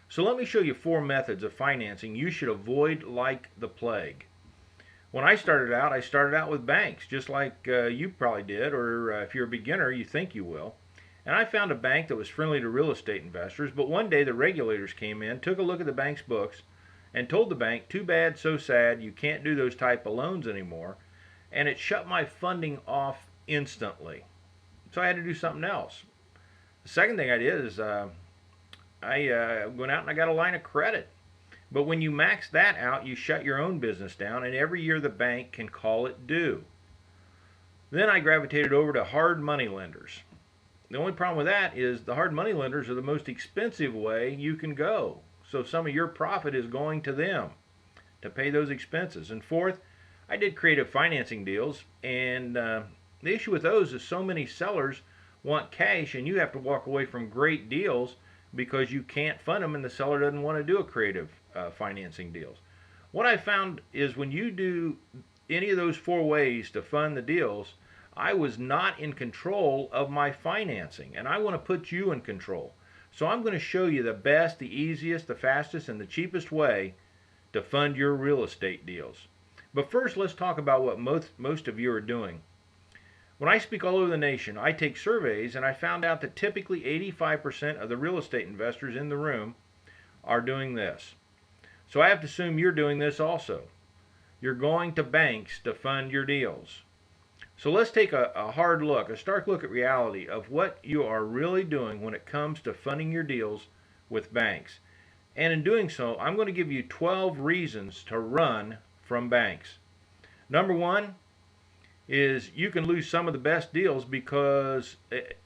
So let me show you 4 methods of financing you should avoid like the plague. When I started out with banks, just like you probably did, or if you're a beginner, you think you will. And I found a bank that was friendly to real estate investors, but one day the regulators came in, took a look at the bank's books, and told the bank, too bad, so sad, you can't do those type of loans anymore. And it shut my funding off instantly. So I had to do something else. The second thing I did is I went out and I got a line of credit. But when you max that out, you shut your own business down, and every year the bank can call it due. Then I gravitated over to hard money lenders. The only problem with that is the hard money lenders are the most expensive way you can go. So some of your profit is going to them to pay those expenses. And fourth, I did creative financing deals, and the issue with those is so many sellers want cash, and you have to walk away from great deals because you can't fund them, and the seller doesn't want to do a creative financing deals. What I found is when you do any of those 4 ways to fund the deals, I was not in control of my financing, and I want to put you in control. So I'm going to show you the best, the easiest, the fastest, and the cheapest way to fund your real estate deals. But first, let's talk about what most of you are doing. When I speak all over the nation, I take surveys, and I found out that typically 85% of the real estate investors in the room are doing this. So I have to assume you're doing this also. You're going to banks to fund your deals. So let's take a hard look, a stark look at reality of what you are really doing when it comes to funding your deals with banks. And in doing so, I'm going to give you 12 reasons to run from banks. Number one is you can lose some of the best deals because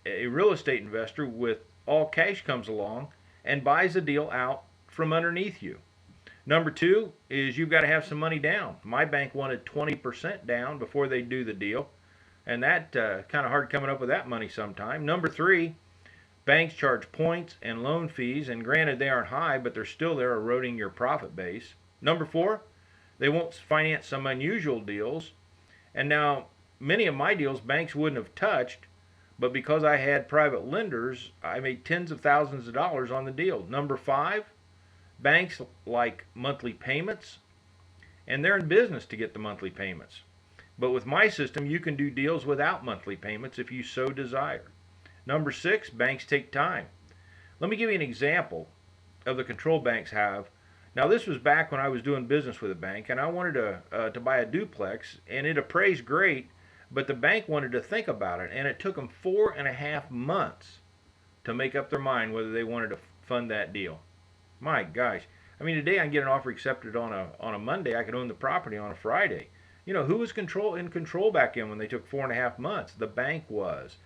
a real estate investor with all cash comes along and buys a deal out from underneath you. Number two is you've got to have some money down. My bank wanted 20% down before they do the deal, and that kind of hard coming up with that money sometime. Number three, banks charge points and loan fees, and granted they aren't high, but they're still there eroding your profit base. Number four, they won't finance some unusual deals, and now many of my deals banks wouldn't have touched, but because I had private lenders, I made tens of thousands of dollars on the deal. Number five, banks like monthly payments, and they're in business to get the monthly payments. But with my system, you can do deals without monthly payments if you so desire. Number six, banks take time. Let me give you an example of the control banks have. Now, this was back when I was doing business with a bank, and I wanted to buy a duplex, and it appraised great, but the bank wanted to think about it, and it took them 4.5 months to make up their mind whether they wanted to fund that deal. My gosh. I mean, today I can get an offer accepted on a Monday. I could own the property on a Friday. You know, who was in control back then when they took 4.5 months? The bank was.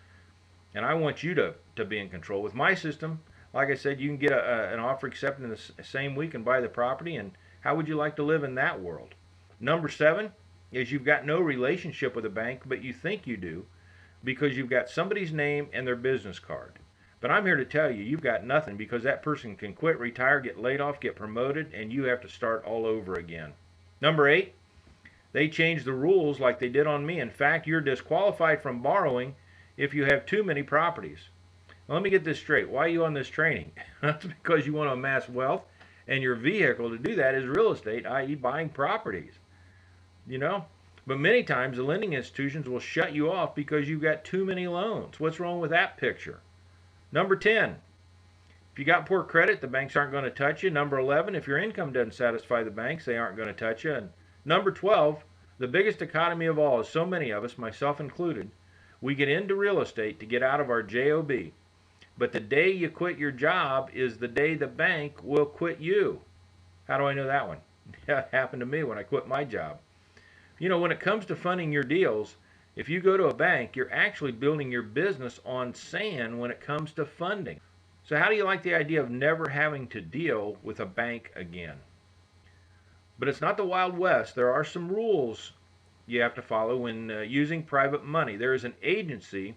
And I want you to be in control. With my system, like I said, you can get an offer accepted in the same week and buy the property. And how would you like to live in that world? Number seven is you've got no relationship with a bank, but you think you do because you've got somebody's name and their business card. But I'm here to tell you, you've got nothing because that person can quit, retire, get laid off, get promoted, and you have to start all over again. Number eight, they changed the rules like they did on me. In fact, you're disqualified from borrowing if you have too many properties. Now, let me get this straight. Why are you on this training? That's because you want to amass wealth, and your vehicle to do that is real estate, i.e. buying properties. You know? But many times the lending institutions will shut you off because you've got too many loans. What's wrong with that picture? Number 10, if you got poor credit, the banks aren't going to touch you. Number 11, if your income doesn't satisfy the banks, they aren't going to touch you. And number 12, the biggest economy of all is so many of us, myself included, we get into real estate to get out of our job. But the day you quit your job is the day the bank will quit you. How do I know that one? That happened to me when I quit my job. You know, when it comes to funding your deals, if you go to a bank, you're actually building your business on sand when it comes to funding. So how do you like the idea of never having to deal with a bank again? But it's not the Wild West. There are some rules you have to follow when using private money. There is an agency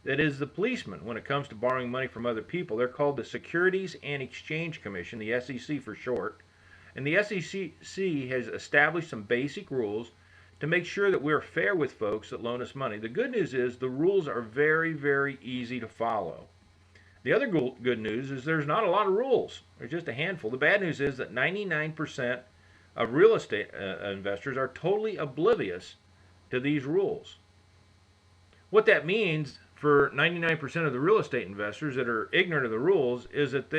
that is the policeman when it comes to borrowing money from other people. They're called the Securities and Exchange Commission, the SEC for short. And the SEC has established some basic rules to make sure that we're fair with folks that loan us money. The good news is the rules are very, very easy to follow. The other good news is there's not a lot of rules. There's just a handful. The bad news is that 99% of real estate investors are totally oblivious to these rules. What that means for 99% of the real estate investors that are ignorant of the rules is that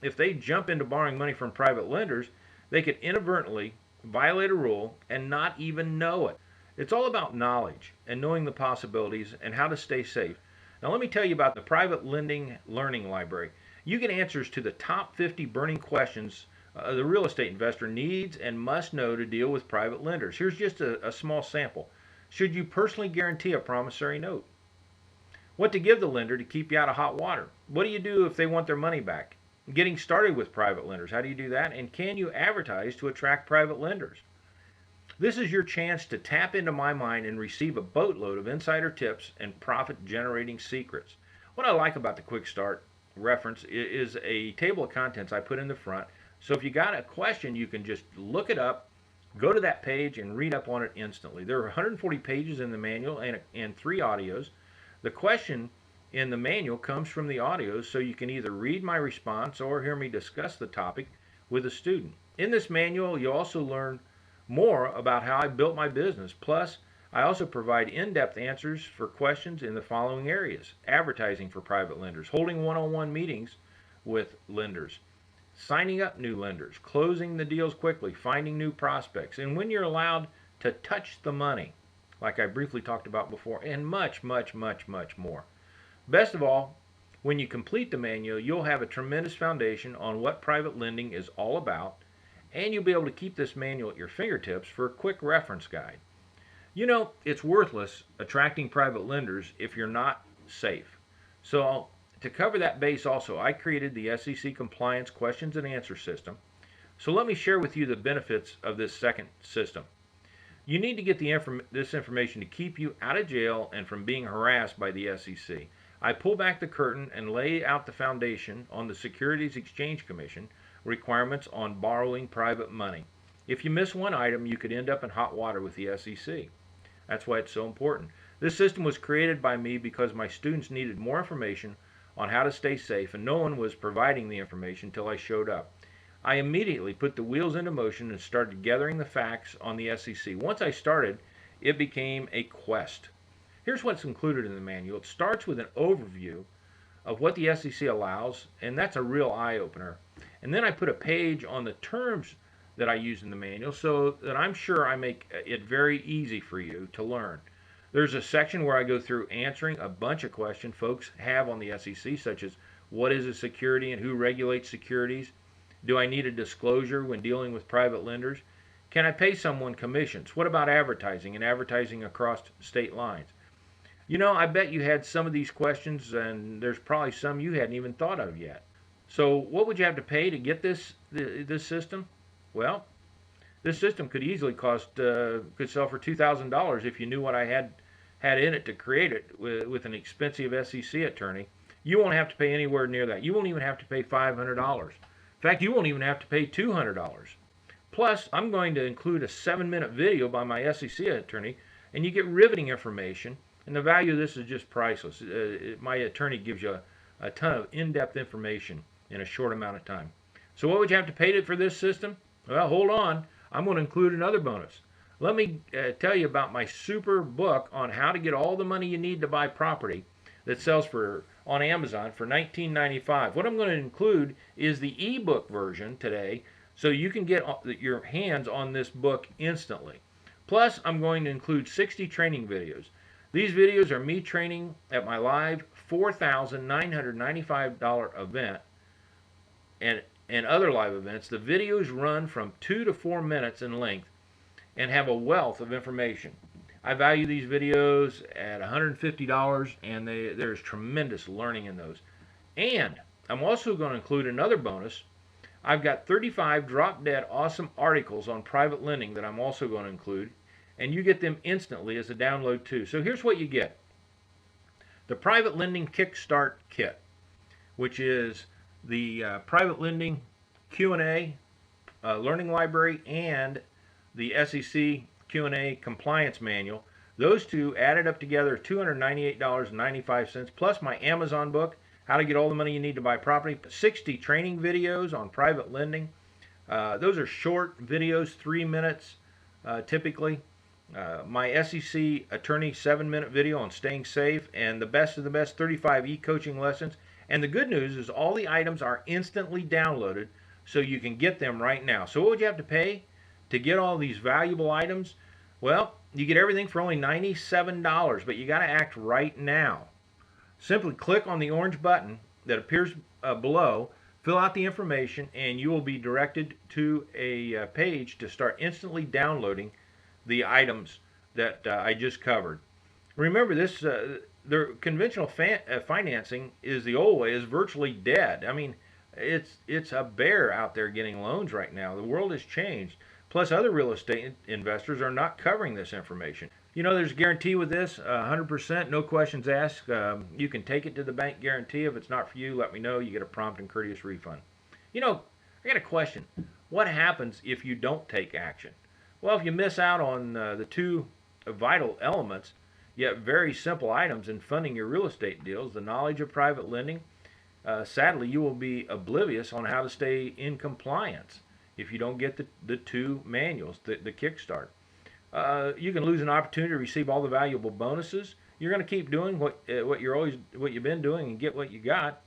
if they jump into borrowing money from private lenders, they could inadvertently violate a rule and not even know it. It's all about knowledge and knowing the possibilities and how to stay safe. Now, let me tell you about the Private Lending Learning Library. You get answers to the top 50 burning questions the real estate investor needs and must know to deal with private lenders. Here's just a small sample. Should you personally guarantee a promissory note? What to give the lender to keep you out of hot water? What do you do if they want their money back? Getting started with private lenders, how do you do that? And can you advertise to attract private lenders? This is your chance to tap into my mind and receive a boatload of insider tips and profit generating secrets. What I like about the Kickstart reference is a table of contents I put in the front. So if you got a question, you can just look it up, go to that page, and read up on it instantly. There are 140 pages in the manual and 3 audios. The question in the manual comes from the audios, so you can either read my response or hear me discuss the topic with a student. In this manual, you'll also learn more about how I built my business. Plus, I also provide in-depth answers for questions in the following areas: advertising for private lenders, holding one-on-one meetings with lenders, signing up new lenders, closing the deals quickly, finding new prospects, and when you're allowed to touch the money, like I briefly talked about before, and much, much, much, much more. Best of all, when you complete the manual, you'll have a tremendous foundation on what private lending is all about, and you'll be able to keep this manual at your fingertips for a quick reference guide. You know, it's worthless attracting private lenders if you're not safe. So, to cover that base also, I created the SEC compliance questions and answer system. So let me share with you the benefits of this second system. You need to get this information to keep you out of jail and from being harassed by the SEC. I pull back the curtain and lay out the foundation on the Securities Exchange Commission requirements on borrowing private money. If you miss one item, you could end up in hot water with the SEC. That's why it's so important. This system was created by me because my students needed more information on how to stay safe, and no one was providing the information until I showed up. I immediately put the wheels into motion and started gathering the facts on the SEC. Once I started, it became a quest. Here's what's included in the manual. It starts with an overview of what the SEC allows, and that's a real eye-opener. And then I put a page on the terms that I use in the manual so that I'm sure I make it very easy for you to learn. There's a section where I go through answering a bunch of questions folks have on the SEC, such as what is a security and who regulates securities? Do I need a disclosure when dealing with private lenders? Can I pay someone commissions? What about advertising and advertising across state lines? You know, I bet you had some of these questions, and there's probably some you hadn't even thought of yet. So what would you have to pay to get this system? Well, this system could easily could sell for $2,000 if you knew what I had in it to create it with an expensive SEC attorney. You won't have to pay anywhere near that. You won't even have to pay $500. In fact, you won't even have to pay $200. Plus, I'm going to include a 7-minute video by my SEC attorney, and you get riveting information. And the value of this is just priceless. My attorney gives you a ton of in-depth information in a short amount of time. So what would you have to pay for this system? Well, hold on. I'm going to include another bonus. Let me tell you about my super book on how to get all the money you need to buy property that sells on Amazon for $19.95. What I'm going to include is the ebook version today, so you can get your hands on this book instantly. Plus, I'm going to include 60 training videos. These videos are me training at my live $4,995 event and other live events. The videos run from 2 to 4 minutes in length and have a wealth of information. I value these videos at $150, and there's tremendous learning in those. And I'm also going to include another bonus. I've got 35 drop-dead awesome articles on private lending that I'm also going to include, and you get them instantly as a download too. So here's what you get. The Private Lending Kickstart Kit, which is the private lending Q&A learning library and the SEC Q&A compliance manual. Those two added up together $298.95 plus my Amazon book, how to get all the money you need to buy property, 60 training videos on private lending. Those are short videos, 3 minutes typically. My SEC attorney 7-minute video on staying safe, and the best of the best 35 e-coaching lessons. And the good news is all the items are instantly downloaded, so you can get them right now. So what would you have to pay to get all these valuable items? Well, you get everything for only $97, but you got to act right now. Simply click on the orange button that appears below, fill out the information, and you will be directed to a page to start instantly downloading the items that I just covered. Remember, the conventional financing is the old way, is virtually dead. I mean, it's a bear out there getting loans right now. The world has changed. Plus, other real estate investors are not covering this information. You know, there's a guarantee with this, 100%, no questions asked. You can take it to the bank guarantee. If it's not for you, let me know. You get a prompt and courteous refund. You know, I got a question. What happens if you don't take action? Well, if you miss out on the two vital elements, yet very simple items in funding your real estate deals, the knowledge of private lending, sadly, you will be oblivious on how to stay in compliance if you don't get the two manuals, the Kickstart. You can lose an opportunity to receive all the valuable bonuses. You're going to keep doing what you've been doing and get what you got.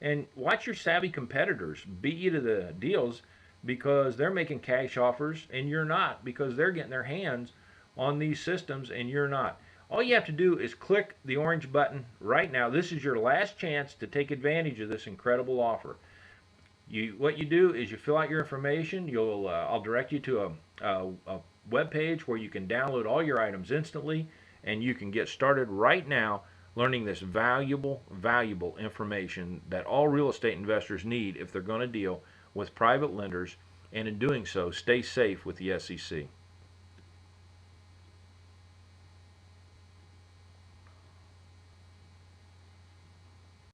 And watch your savvy competitors beat you to the deals because they're making cash offers and you're not, because they're getting their hands on these systems and you're not. All you have to do is click the orange button right now. This is your last chance to take advantage of this incredible offer. What you do is you fill out your information. I'll direct you to a web page where you can download all your items instantly, and you can get started right now learning this valuable information that all real estate investors need if they're going to deal with private lenders, and in doing so, stay safe with the SEC.